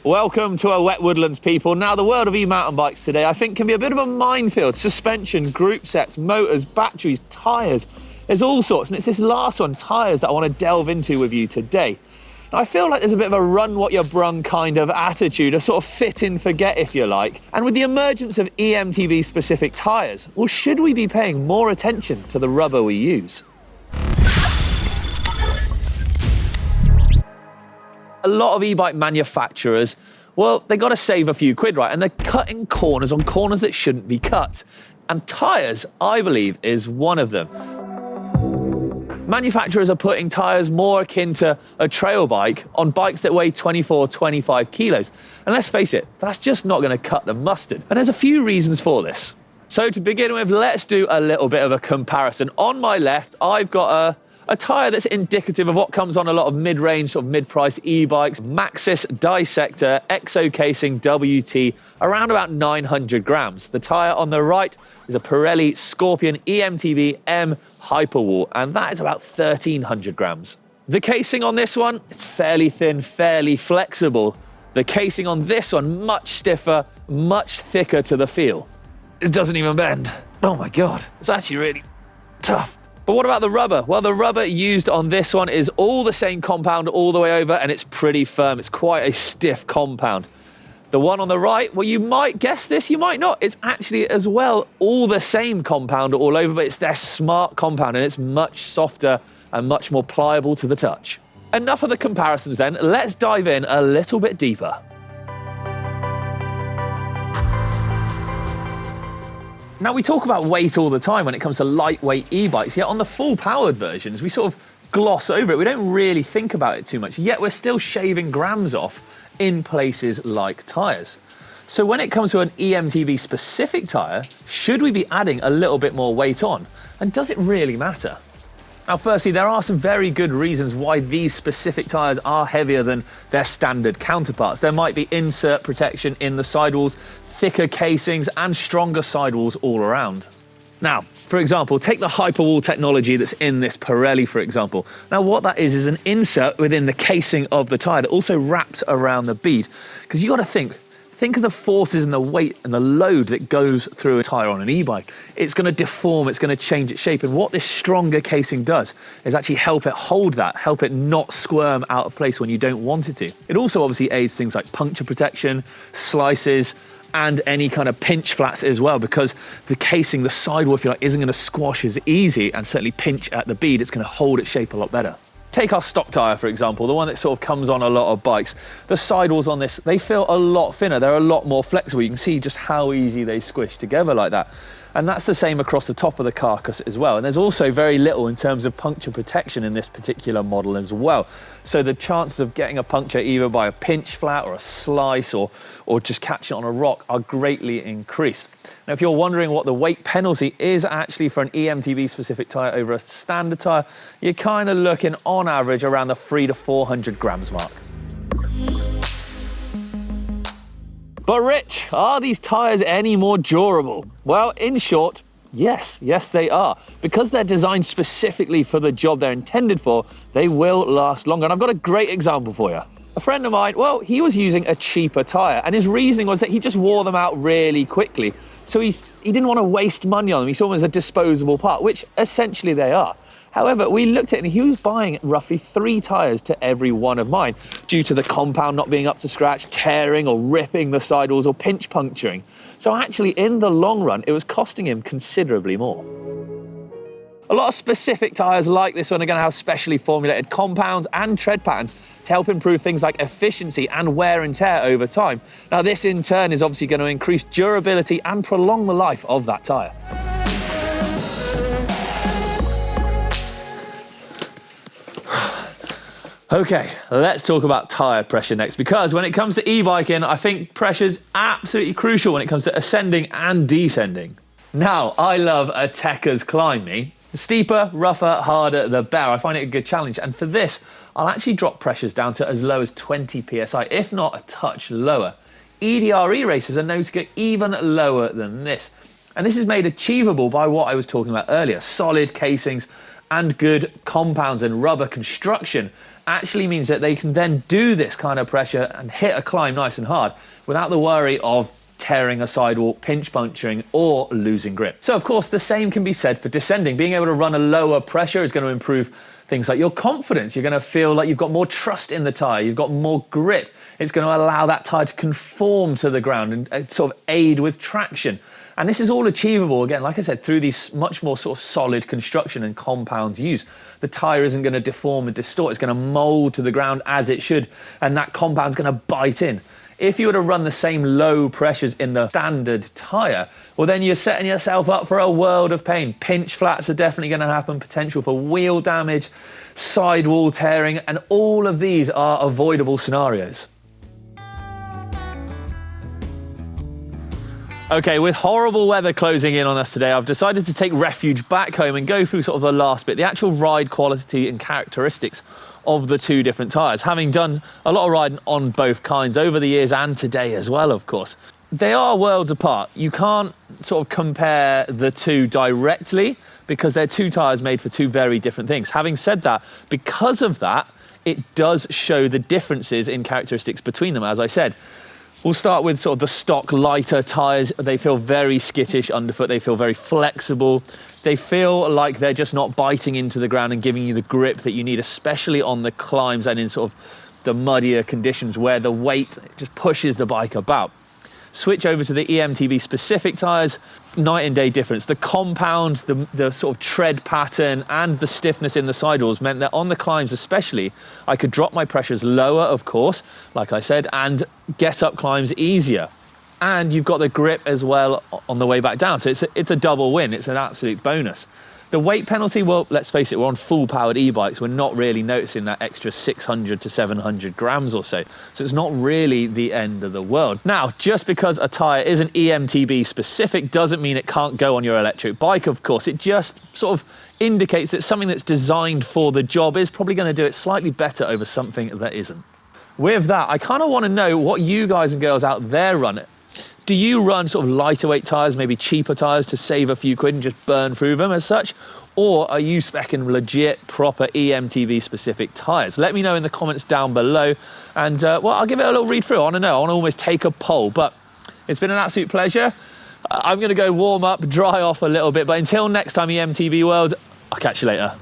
Welcome to our wet woodlands, people. Now, the world of e-mountain bikes today, I think, can be a bit of a minefield. Suspension, group sets, motors, batteries, tyres. There's all sorts, and it's this last one, tyres, that I want to delve into with you today. Now, I feel like there's a bit of a run what you're brung kind of attitude, a sort of fit and forget, if you like. And with the emergence of eMTB specific tyres, well, should we be paying more attention to the rubber we use? A lot of e-bike manufacturers, well, they got to save a few quid, right? And they're cutting corners on corners that shouldn't be cut. And tyres, I believe, is one of them. Manufacturers are putting tyres more akin to a trail bike on bikes that weigh 24, 25 kilos. And let's face it, that's just not going to cut the mustard. And there's a few reasons for this. So to begin with, let's do a little bit of a comparison. On my left, I've got a tyre that's indicative of what comes on a lot of mid-range, sort of mid-price e-bikes. Maxxis Dissector Exo Casing WT, around about 900 grams. The tyre on the right is a Pirelli Scorpion eMTB M Hyperwall, and that is about 1,300 grams. The casing on this one, it's fairly thin, fairly flexible. The casing on this one, much stiffer, much thicker to the feel. It doesn't even bend. Oh my God, it's actually really tough. But what about the rubber? Well, the rubber used on this one is all the same compound all the way over, and it's pretty firm. It's quite a stiff compound. The one on the right, well, you might guess this, you might not. It's actually as well all the same compound all over, but it's their smart compound, and it's much softer and much more pliable to the touch. Enough of the comparisons then. Let's dive in a little bit deeper. Now, we talk about weight all the time when it comes to lightweight e-bikes, yet on the full-powered versions, we sort of gloss over it. We don't really think about it too much, yet we're still shaving grams off in places like tyres. So when it comes to an eMTB specific tyre, should we be adding a little bit more weight on? And does it really matter? Now, firstly, there are some very good reasons why these specific tyres are heavier than their standard counterparts. There might be insert protection in the sidewalls, thicker casings, and stronger sidewalls all around. Now, for example, take the Hyperwall technology that's in this Pirelli, for example. Now, what that is an insert within the casing of the tyre that also wraps around the bead. Because you got to think of the forces and the weight and the load that goes through a tyre on an e-bike. It's going to deform, it's going to change its shape. And what this stronger casing does is actually help it hold that, help it not squirm out of place when you don't want it to. It also obviously aids things like puncture protection, slices, and any kind of pinch flats as well, because the casing, the sidewall, if you like, isn't going to squash as easy and certainly pinch at the bead. It's going to hold its shape a lot better. Take our stock tyre, for example, the one that sort of comes on a lot of bikes. The sidewalls on this, they feel a lot thinner. They're a lot more flexible. You can see just how easy they squish together like that. And that's the same across the top of the carcass as well. And there's also very little in terms of puncture protection in this particular model as well. So the chances of getting a puncture either by a pinch flat or a slice or just catching it on a rock are greatly increased. Now, if you're wondering what the weight penalty is actually for an eMTB specific tyre over a standard tyre, you're kind of looking on average around the 300 to 400 grams mark. But Rich, are these tyres any more durable? Well, in short, yes they are. Because they're designed specifically for the job they're intended for, they will last longer. And I've got a great example for you. A friend of mine, well, he was using a cheaper tyre, and his reasoning was that he just wore them out really quickly. So he didn't want to waste money on them. He saw them as a disposable part, which essentially they are. However, we looked at it and he was buying roughly 3 tyres to every one of mine due to the compound not being up to scratch, tearing or ripping the sidewalls or pinch puncturing. So actually, in the long run, it was costing him considerably more. A lot of specific tyres like this one are going to have specially formulated compounds and tread patterns to help improve things like efficiency and wear and tear over time. Now, this in turn is obviously going to increase durability and prolong the life of that tyre. Okay, let's talk about tyre pressure next, because when it comes to e-biking, I think pressure's absolutely crucial when it comes to ascending and descending. Now, I love a Tekker's climb, me. The steeper, rougher, harder, the better. I find it a good challenge, and for this, I'll actually drop pressures down to as low as 20 psi, if not a touch lower. EDRE racers are known to go even lower than this. And this is made achievable by what I was talking about earlier, solid casings and good compounds and rubber construction. actually means that they can then do this kind of pressure and hit a climb nice and hard without the worry of tearing a sidewall, pinch puncturing, or losing grip. So of course, the same can be said for descending. Being able to run a lower pressure is going to improve things like your confidence. You're going to feel like you've got more trust in the tyre, you've got more grip. It's going to allow that tyre to conform to the ground and sort of aid with traction. And this is all achievable, again, like I said, through these much more sort of solid construction and compounds used. The tyre isn't going to deform and distort, it's going to mould to the ground as it should, and that compound's going to bite in. If you were to run the same low pressures in the standard tyre, well then you're setting yourself up for a world of pain. Pinch flats are definitely going to happen, potential for wheel damage, sidewall tearing, and all of these are avoidable scenarios. Okay, with horrible weather closing in on us today, I've decided to take refuge back home and go through sort of the last bit, the actual ride quality and characteristics of the two different tyres, having done a lot of riding on both kinds over the years and today as well, of course. They are worlds apart. You can't sort of compare the two directly because they're two tyres made for two very different things. Having said that, because of that, it does show the differences in characteristics between them, as I said. We'll start with sort of the stock lighter tyres. They feel very skittish underfoot. They feel very flexible. They feel like they're just not biting into the ground and giving you the grip that you need, especially on the climbs and in sort of the muddier conditions where the weight just pushes the bike about. Switch over to the eMTB specific tyres, night and day difference. The compound, the sort of tread pattern and the stiffness in the sidewalls meant that on the climbs especially, I could drop my pressures lower, of course, like I said, and get up climbs easier. And you've got the grip as well on the way back down. So it's a double win. It's an absolute bonus. The weight penalty, well, let's face it, we're on full powered e-bikes. We're not really noticing that extra 600 to 700 grams or so. So it's not really the end of the world. Now, just because a tyre isn't eMTB specific doesn't mean it can't go on your electric bike, of course. It just sort of indicates that something that's designed for the job is probably going to do it slightly better over something that isn't. With that, I kind of want to know what you guys and girls out there run. Do you run sort of lighter weight tyres, maybe cheaper tyres to save a few quid and just burn through them as such? Or are you speccing legit, proper eMTB specific tyres? Let me know in the comments down below. And well, I'll give it a little read through. I want to know, I want to almost take a poll, but it's been an absolute pleasure. I'm going to go warm up, dry off a little bit. But until next time, eMTB world, I'll catch you later.